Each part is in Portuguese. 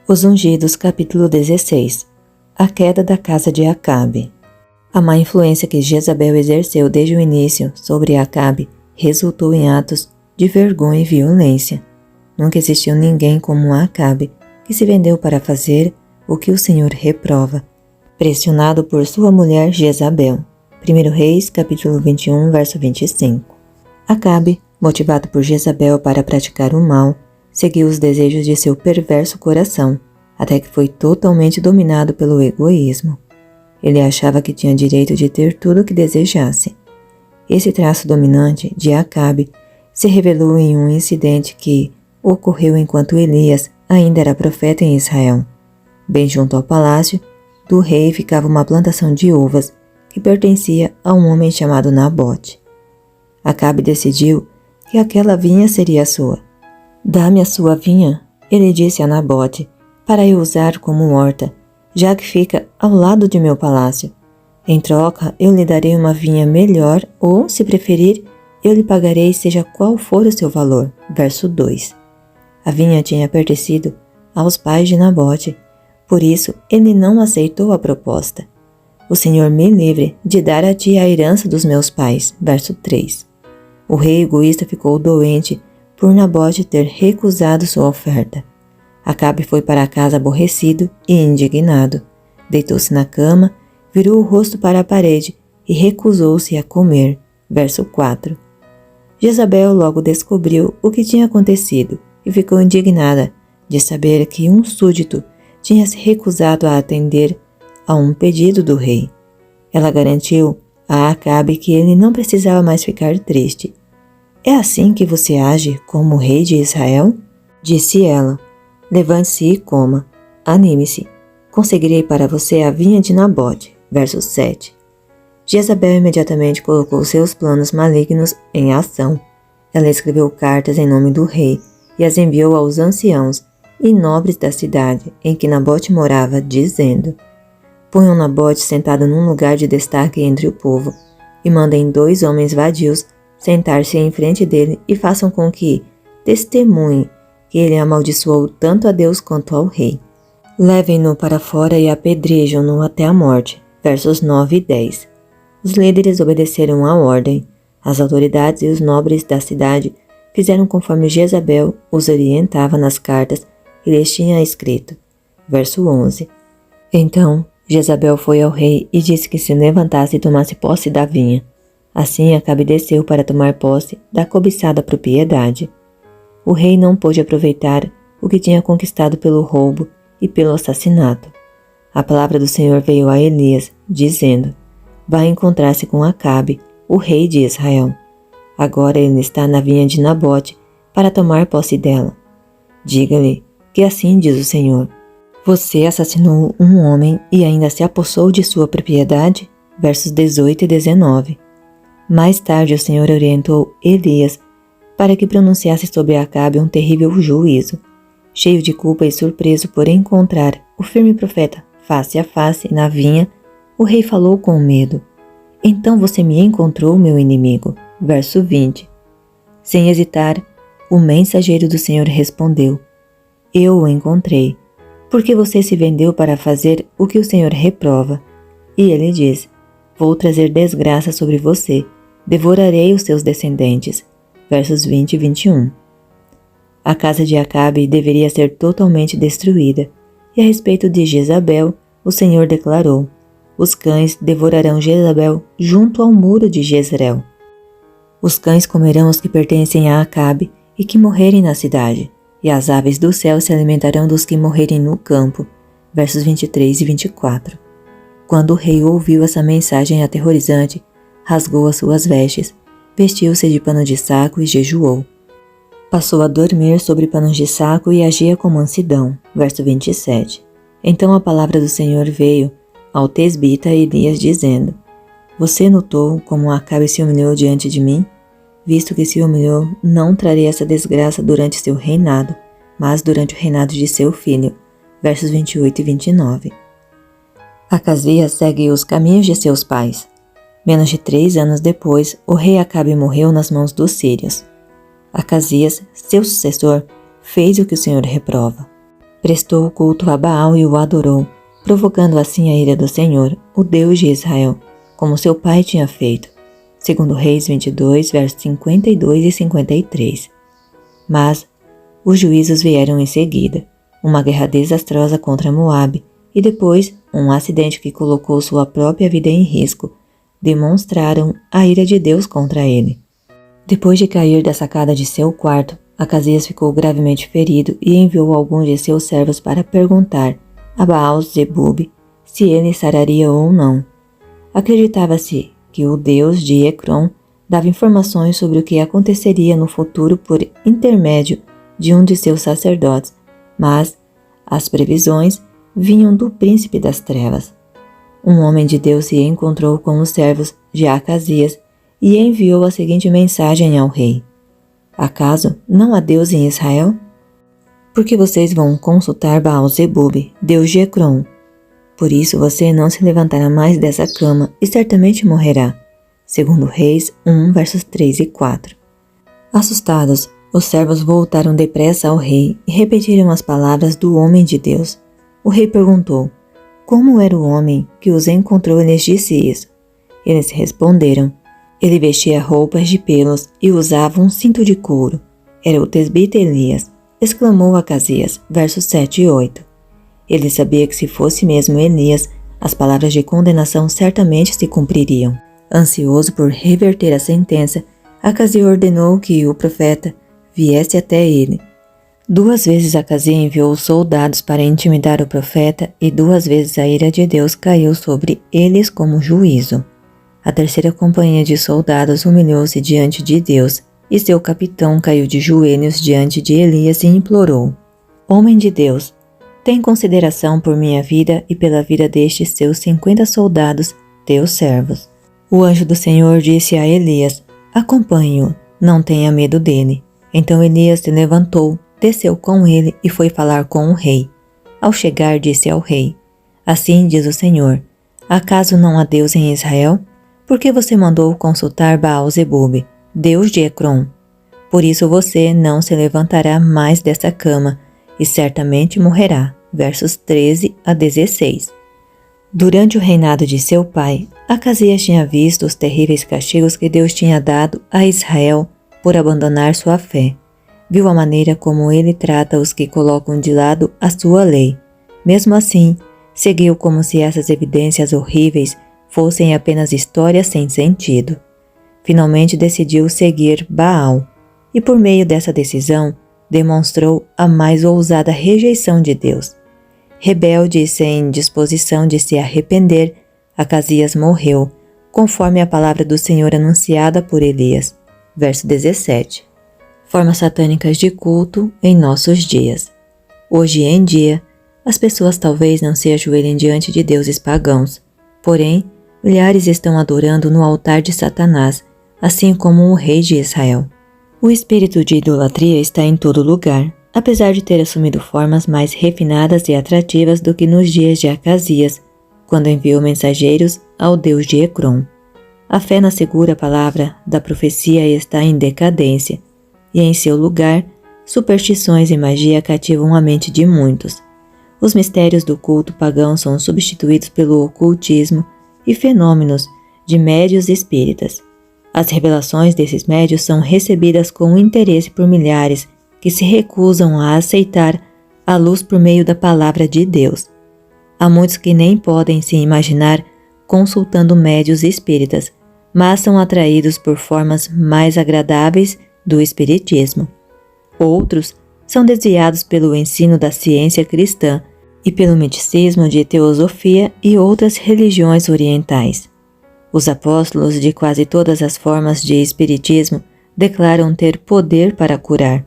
Os Ungidos, capítulo 16. A queda da casa de Acabe. A má influência que Jezabel exerceu desde o início sobre Acabe resultou em atos de vergonha e violência. Nunca existiu ninguém como Acabe, que se vendeu para fazer o que o Senhor reprova, pressionado por sua mulher Jezabel. 1 Reis, capítulo 21, verso 25. Acabe, motivado por Jezabel para praticar o mal, seguiu os desejos de seu perverso coração, até que foi totalmente dominado pelo egoísmo. Ele achava que tinha direito de ter tudo o que desejasse. Esse traço dominante de Acabe se revelou em um incidente que ocorreu enquanto Elias ainda era profeta em Israel. Bem junto ao palácio do rei ficava uma plantação de uvas que pertencia a um homem chamado Nabote. Acabe decidiu que aquela vinha seria sua. "Dá-me a sua vinha", ele disse a Nabote, "para eu usar como horta, já que fica ao lado de meu palácio. Em troca, eu lhe darei uma vinha melhor ou, se preferir, eu lhe pagarei seja qual for o seu valor." Verso 2. A vinha tinha pertencido aos pais de Nabote, por isso ele não aceitou a proposta. "O Senhor me livre de dar a ti a herança dos meus pais." Verso 3. O rei egoísta ficou doente por Nabote ter recusado sua oferta. Acabe foi para casa aborrecido e indignado. Deitou-se na cama, virou o rosto para a parede e recusou-se a comer. Verso 4. Jezabel logo descobriu o que tinha acontecido e ficou indignada de saber que um súdito tinha se recusado a atender a um pedido do rei. Ela garantiu a Acabe que ele não precisava mais ficar triste. "É assim que você age como rei de Israel?" disse ela. "Levante-se e coma. Anime-se. Conseguirei para você a vinha de Nabote." Verso 7. Jezabel imediatamente colocou seus planos malignos em ação. Ela escreveu cartas em nome do rei e as enviou aos anciãos e nobres da cidade em que Nabote morava, dizendo: "Ponham Nabote sentado num lugar de destaque entre o povo e mandem 2 homens vadios sentar-se em frente dele e façam com que testemunhe que ele amaldiçoou tanto a Deus quanto ao rei. Levem-no para fora e apedrejam-no até a morte." Versos 9 e 10. Os líderes obedeceram à ordem. As autoridades e os nobres da cidade fizeram conforme Jezabel os orientava nas cartas que lhes tinha escrito. Verso 11. Então Jezabel foi ao rei e disse que se levantasse e tomasse posse da vinha. Assim Acabe desceu para tomar posse da cobiçada propriedade. O rei não pôde aproveitar o que tinha conquistado pelo roubo e pelo assassinato. A palavra do Senhor veio a Elias, dizendo: "Vá encontrar-se com Acabe, o rei de Israel. Agora ele está na vinha de Nabote para tomar posse dela. Diga-lhe que assim diz o Senhor: você assassinou um homem e ainda se apossou de sua propriedade?" Versos 18 e 19. Mais tarde o Senhor orientou Elias para que pronunciasse sobre Acabe um terrível juízo. Cheio de culpa e surpreso por encontrar o firme profeta face a face na vinha, o rei falou com medo: "Então você me encontrou, meu inimigo." Verso 20. Sem hesitar, o mensageiro do Senhor respondeu: "Eu o encontrei, porque você se vendeu para fazer o que o Senhor reprova." E ele diz: "Vou trazer desgraça sobre você, devorarei os seus descendentes." Versos 20 e 21. A casa de Acabe deveria ser totalmente destruída, e a respeito de Jezabel, o Senhor declarou: "Os cães devorarão Jezabel junto ao muro de Jezreel." Os cães comerão os que pertencem a Acabe e que morrerem na cidade, e as aves do céu se alimentarão dos que morrerem no campo. Versos 23 e 24. Quando o rei ouviu essa mensagem aterrorizante, rasgou as suas vestes, vestiu-se de pano de saco e jejuou. Passou a dormir sobre panos de saco e agia com mansidão. Verso 27. Então a palavra do Senhor veio ao tesbita Elias dizendo: "Você notou como Acabe se humilhou diante de mim? Visto que se humilhou, não trarei essa desgraça durante seu reinado, mas durante o reinado de seu filho." Versos 28 e 29. Acasias segue os caminhos de seus pais. Menos de 3 anos depois, o rei Acabe morreu nas mãos dos sírios. Acasias, seu sucessor, fez o que o Senhor reprova. prestou culto a Baal e o adorou, provocando assim a ira do Senhor, o Deus de Israel, como seu pai tinha feito. Segundo Reis 22, versos 52 e 53. Mas os juízos vieram em seguida, uma guerra desastrosa contra Moabe e depois um acidente que colocou sua própria vida em risco, demonstraram a ira de Deus contra ele. Depois de cair da sacada de seu quarto, Acasias ficou gravemente ferido e enviou alguns de seus servos para perguntar a Baal-zebub se ele sararia ou não. Acreditava-se que o deus de Ecrom dava informações sobre o que aconteceria no futuro por intermédio de um de seus sacerdotes, mas as previsões vinham do príncipe das trevas. Um homem de Deus se encontrou com os servos de Acasias e enviou a seguinte mensagem ao rei: acaso não há Deus em Israel? Porque vocês vão consultar Baal-zebub, deus de Ecrom. Por isso você não se levantará mais dessa cama e certamente morrerá. Segundo Reis 1, versos 3 e 4. Assustados, os servos voltaram depressa ao rei e repetiram as palavras do homem de Deus. O rei perguntou: como era o homem que os encontrou e lhes disse isso? Eles responderam: ele vestia roupas de pelos e usava um cinto de couro. Era o tesbita Elias, exclamou Acasias, versos 7 e 8. Ele sabia que se fosse mesmo Elias, as palavras de condenação certamente se cumpririam. Ansioso por reverter a sentença, Acasias ordenou que o profeta viesse até ele. 2 vezes Acasias enviou soldados para intimidar o profeta e 2 vezes a ira de Deus caiu sobre eles como juízo. A terceira companhia de soldados humilhou-se diante de Deus e seu capitão caiu de joelhos diante de Elias e implorou: homem de Deus, tem consideração por minha vida e pela vida destes seus 50 soldados, teus servos. O anjo do Senhor disse a Elias: acompanhe-o, não tenha medo dele. Então Elias se levantou, desceu com ele e foi falar com o rei. Ao chegar, disse ao rei: assim diz o Senhor: acaso não há Deus em Israel? Por que você mandou consultar Baal-zebub, deus de Ecrom? Por isso você não se levantará mais dessa cama e certamente morrerá. Versos 13 a 16. Durante o reinado de seu pai, Acasias tinha visto os terríveis castigos que Deus tinha dado a Israel por abandonar sua fé. Viu a maneira como ele trata os que colocam de lado a sua lei. Mesmo assim, seguiu como se essas evidências horríveis fossem apenas histórias sem sentido. Finalmente decidiu seguir Baal, e por meio dessa decisão, demonstrou a mais ousada rejeição de Deus. Rebelde e sem disposição de se arrepender, Acasias morreu, conforme a palavra do Senhor anunciada por Elias. Verso 17. Formas satânicas de culto em nossos dias. Hoje em dia, as pessoas talvez não se ajoelhem diante de deuses pagãos, porém, milhares estão adorando no altar de Satanás, assim como o rei de Israel. O espírito de idolatria está em todo lugar, apesar de ter assumido formas mais refinadas e atrativas do que nos dias de Acasias, quando enviou mensageiros ao deus de Ecrom. A fé na segura palavra da profecia está em decadência, e em seu lugar, superstições e magia cativam a mente de muitos. Os mistérios do culto pagão são substituídos pelo ocultismo e fenômenos de médios espíritas. As revelações desses médios são recebidas com interesse por milhares que se recusam a aceitar a luz por meio da palavra de Deus. Há muitos que nem podem se imaginar consultando médios espíritas, mas são atraídos por formas mais agradáveis do espiritismo. Outros são desviados pelo ensino da ciência cristã e pelo misticismo de teosofia e outras religiões orientais. Os apóstolos de quase todas as formas de espiritismo declaram ter poder para curar.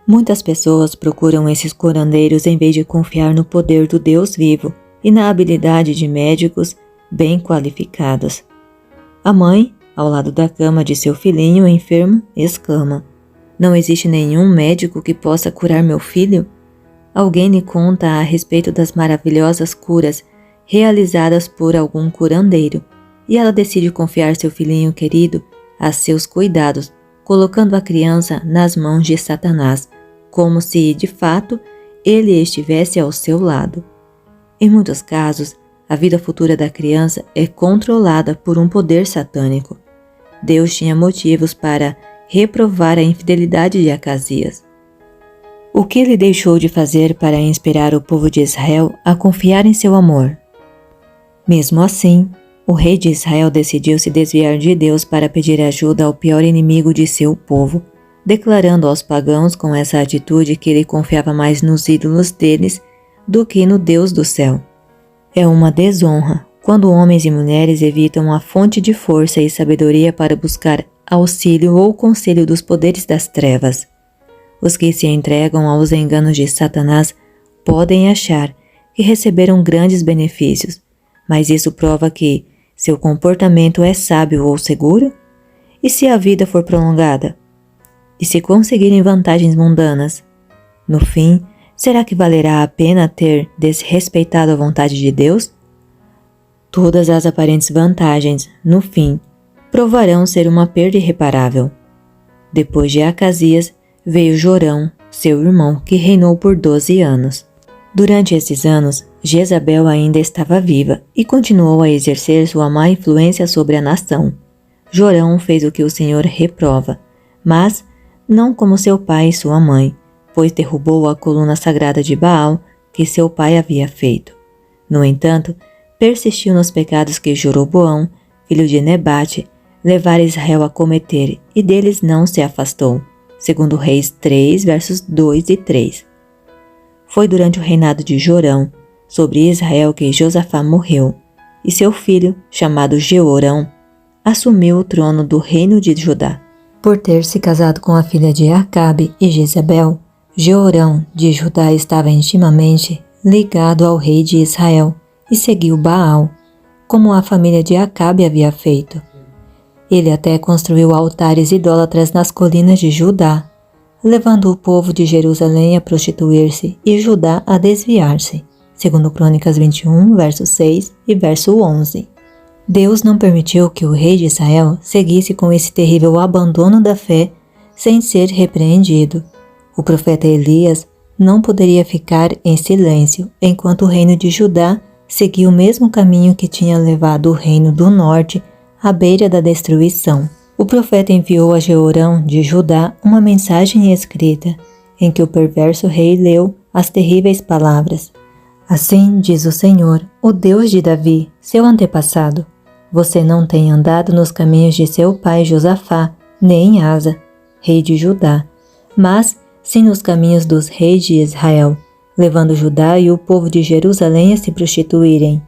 Muitas pessoas procuram esses curandeiros em vez de confiar no poder do Deus vivo e na habilidade de médicos bem qualificados. A mãe, ao lado da cama de seu filhinho enfermo, exclama: não existe nenhum médico que possa curar meu filho? Alguém lhe conta a respeito das maravilhosas curas realizadas por algum curandeiro, e ela decide confiar seu filhinho querido a seus cuidados, colocando a criança nas mãos de Satanás, como se, de fato, ele estivesse ao seu lado. Em muitos casos, a vida futura da criança é controlada por um poder satânico. Deus tinha motivos para reprovar a infidelidade de Acasias. O que ele deixou de fazer para inspirar o povo de Israel a confiar em seu amor? Mesmo assim, o rei de Israel decidiu se desviar de Deus para pedir ajuda ao pior inimigo de seu povo, declarando aos pagãos com essa atitude que ele confiava mais nos ídolos deles do que no Deus do céu. É uma desonra quando homens e mulheres evitam a fonte de força e sabedoria para buscar auxílio ou conselho dos poderes das trevas. Os que se entregam aos enganos de Satanás podem achar que receberam grandes benefícios, mas isso prova que seu comportamento é sábio ou seguro? E se a vida for prolongada? E se conseguirem vantagens mundanas? No fim, será que valerá a pena ter desrespeitado a vontade de Deus? Todas as aparentes vantagens, no fim, provarão ser uma perda irreparável. Depois de Acasias, veio Jorão, seu irmão, que reinou por 12 anos. Durante esses anos, Jezabel ainda estava viva e continuou a exercer sua má influência sobre a nação. Jorão fez o que o Senhor reprova, mas não como seu pai e sua mãe, pois derrubou a coluna sagrada de Baal que seu pai havia feito. No entanto, persistiu nos pecados que Jeroboão, filho de Nebate, levara Israel a cometer e deles não se afastou. Segundo Reis 3, versos 2 e 3. Foi durante o reinado de Jorão sobre Israel que Josafá morreu, e seu filho, chamado Jeorão, assumiu o trono do reino de Judá. Por ter se casado com a filha de Acabe e Jezabel, Jeorão de Judá estava intimamente ligado ao rei de Israel e seguiu Baal, como a família de Acabe havia feito. Ele até construiu altares idólatras nas colinas de Judá, levando o povo de Jerusalém a prostituir-se e Judá a desviar-se. Segundo Crônicas 21, verso 6 e verso 11. Deus não permitiu que o rei de Israel seguisse com esse terrível abandono da fé sem ser repreendido. O profeta Elias não poderia ficar em silêncio enquanto o reino de Judá seguia o mesmo caminho que tinha levado o reino do norte à beira da destruição. O profeta enviou a Jeorão de Judá uma mensagem escrita, em que o perverso rei leu as terríveis palavras. Assim diz o Senhor, o Deus de Davi, seu antepassado: você não tem andado nos caminhos de seu pai Josafá, nem Asa, rei de Judá, mas sim nos caminhos dos reis de Israel, levando Judá e o povo de Jerusalém a se prostituírem.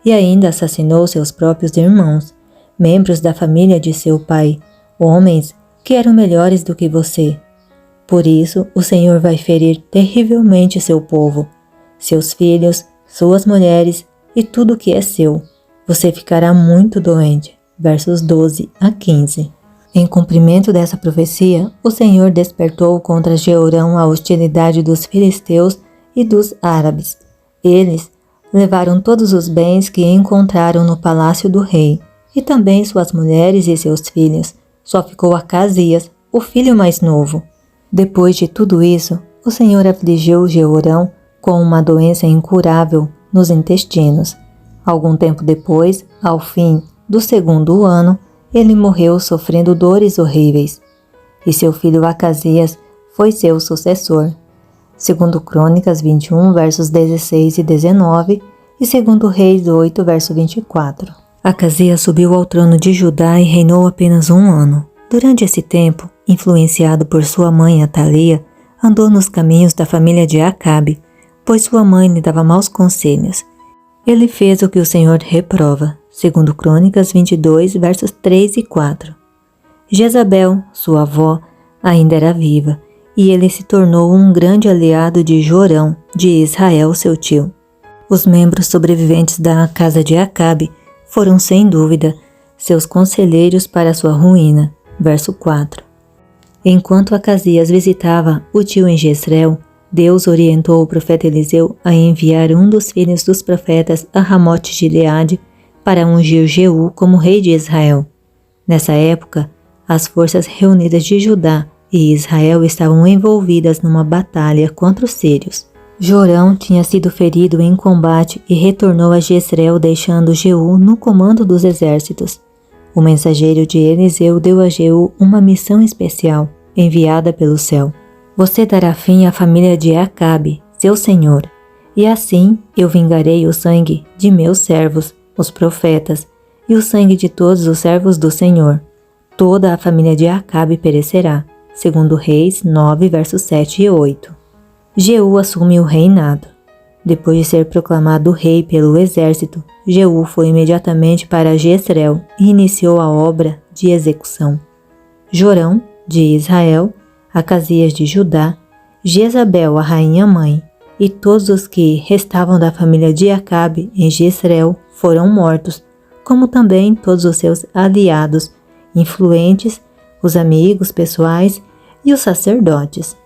E ainda assassinou seus próprios irmãos, membros da família de seu pai, homens que eram melhores do que você. Por isso, o Senhor vai ferir terrivelmente seu povo, seus filhos, suas mulheres e tudo que é seu. Você ficará muito doente. Versos 12 a 15. Em cumprimento dessa profecia, o Senhor despertou contra Jeorão a hostilidade dos filisteus e dos árabes. Eles levaram todos os bens que encontraram no palácio do rei, e também suas mulheres e seus filhos. Só ficou Acasias, o filho mais novo. Depois de tudo isso, o Senhor afligiu Jeorão com uma doença incurável nos intestinos. Algum tempo depois, ao fim do 2º ano, ele morreu sofrendo dores horríveis. E seu filho Acasias foi seu sucessor. Segundo Crônicas 21, versos 16 e 19, e segundo Reis 8, verso 24. Acasias subiu ao trono de Judá e reinou apenas 1 ano. Durante esse tempo, influenciado por sua mãe Atalia, andou nos caminhos da família de Acabe, pois sua mãe lhe dava maus conselhos. Ele fez o que o Senhor reprova, segundo Crônicas 22, versos 3 e 4. Jezabel, sua avó, ainda era viva, e ele se tornou um grande aliado de Jorão, de Israel, seu tio. Os membros sobreviventes da casa de Acabe foram, sem dúvida, seus conselheiros para sua ruína. Verso 4. Enquanto Acasias visitava o tio em Jezreel, Deus orientou o profeta Eliseu a enviar um dos filhos dos profetas a Ramote-Gileade para ungir Jeú como rei de Israel. Nessa época, as forças reunidas de Judá e Israel estavam envolvidas numa batalha contra os sírios. Jorão tinha sido ferido em combate e retornou a Jezreel, deixando Jeú no comando dos exércitos. O mensageiro de Eliseu deu a Jeú uma missão especial, enviada pelo céu. Você dará fim à família de Acabe, seu senhor, e assim eu vingarei o sangue de meus servos, os profetas, e o sangue de todos os servos do Senhor. Toda a família de Acabe perecerá. Segundo Reis 9, versos 7 e 8. Jeú assume o reinado. Depois de ser proclamado rei pelo exército, Jeú foi imediatamente para Jezreel e iniciou a obra de execução. Jorão, de Israel, Acasias de Judá, Jezabel, a rainha-mãe, e todos os que restavam da família de Acabe em Jezreel foram mortos, como também todos os seus aliados, influentes, os amigos pessoais e os sacerdotes.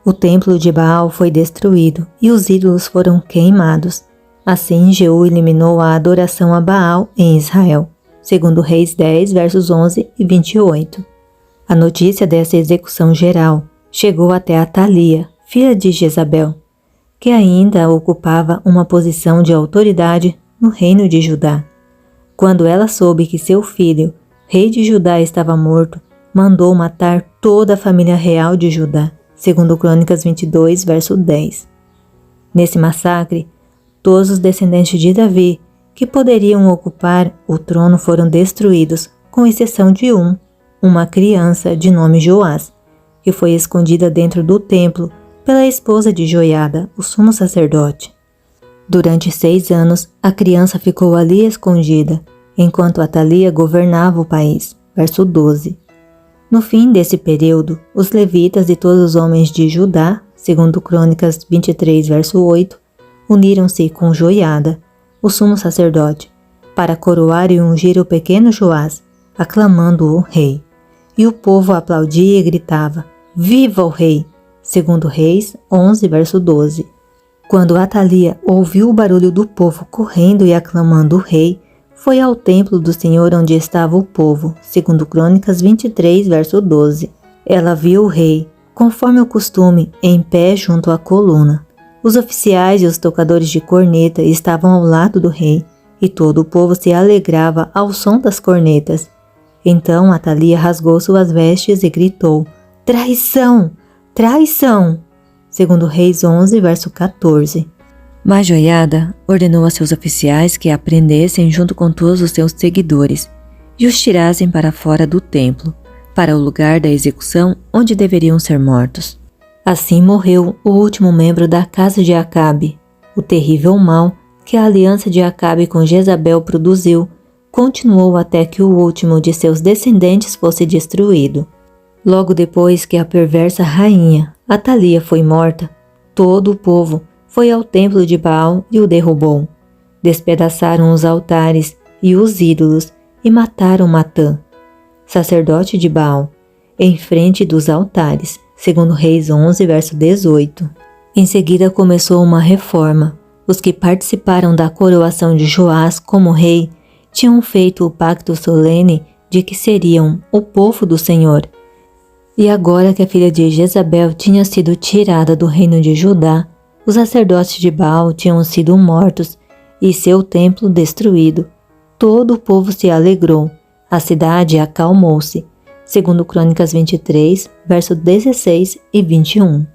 O templo de Baal foi destruído e os ídolos foram queimados. Assim, Jeú eliminou a adoração a Baal em Israel. Segundo Reis 10, versos 11 e 28. A notícia dessa execução geral chegou até Atalia, filha de Jezabel, que ainda ocupava uma posição de autoridade no reino de Judá. Quando ela soube que seu filho, rei de Judá, estava morto, mandou matar toda a família real de Judá, segundo Crônicas 22, verso 10. Nesse massacre, todos os descendentes de Davi que poderiam ocupar o trono foram destruídos, com exceção de uma criança de nome Joás, que foi escondida dentro do templo pela esposa de Joiada, o sumo sacerdote. Durante 6 anos, a criança ficou ali escondida, enquanto Atalia governava o país. Verso 12. No fim desse período, os levitas e todos os homens de Judá, segundo Crônicas 23, verso 8, uniram-se com Joiada, o sumo sacerdote, para coroar e ungir o pequeno Joás, aclamando o rei. E o povo aplaudia e gritava: Viva o rei! Segundo Reis 11, verso 12. Quando Atalia ouviu o barulho do povo correndo e aclamando o rei, foi ao templo do Senhor onde estava o povo, segundo Crônicas 23, verso 12. Ela viu o rei, conforme o costume, em pé junto à coluna. Os oficiais e os tocadores de corneta estavam ao lado do rei, e todo o povo se alegrava ao som das cornetas. Então Atalia rasgou suas vestes e gritou: Traição! Traição! Segundo Reis 11, verso 14. Mas Joiada ordenou a seus oficiais que a prendessem junto com todos os seus seguidores e os tirassem para fora do templo, para o lugar da execução onde deveriam ser mortos. Assim morreu o último membro da casa de Acabe. O terrível mal que a aliança de Acabe com Jezabel produziu continuou até que o último de seus descendentes fosse destruído. Logo depois que a perversa rainha Atalia foi morta, todo o povo foi ao templo de Baal e o derrubou. Despedaçaram os altares e os ídolos e mataram Matã, sacerdote de Baal, em frente dos altares, segundo Reis 11, verso 18. Em seguida começou uma reforma. Os que participaram da coroação de Joás como rei tinham feito o pacto solene de que seriam o povo do Senhor. E agora que a filha de Jezabel tinha sido tirada do reino de Judá, os sacerdotes de Baal tinham sido mortos e seu templo destruído. Todo o povo se alegrou, a cidade acalmou-se, segundo Crônicas 23, versos 16 e 21.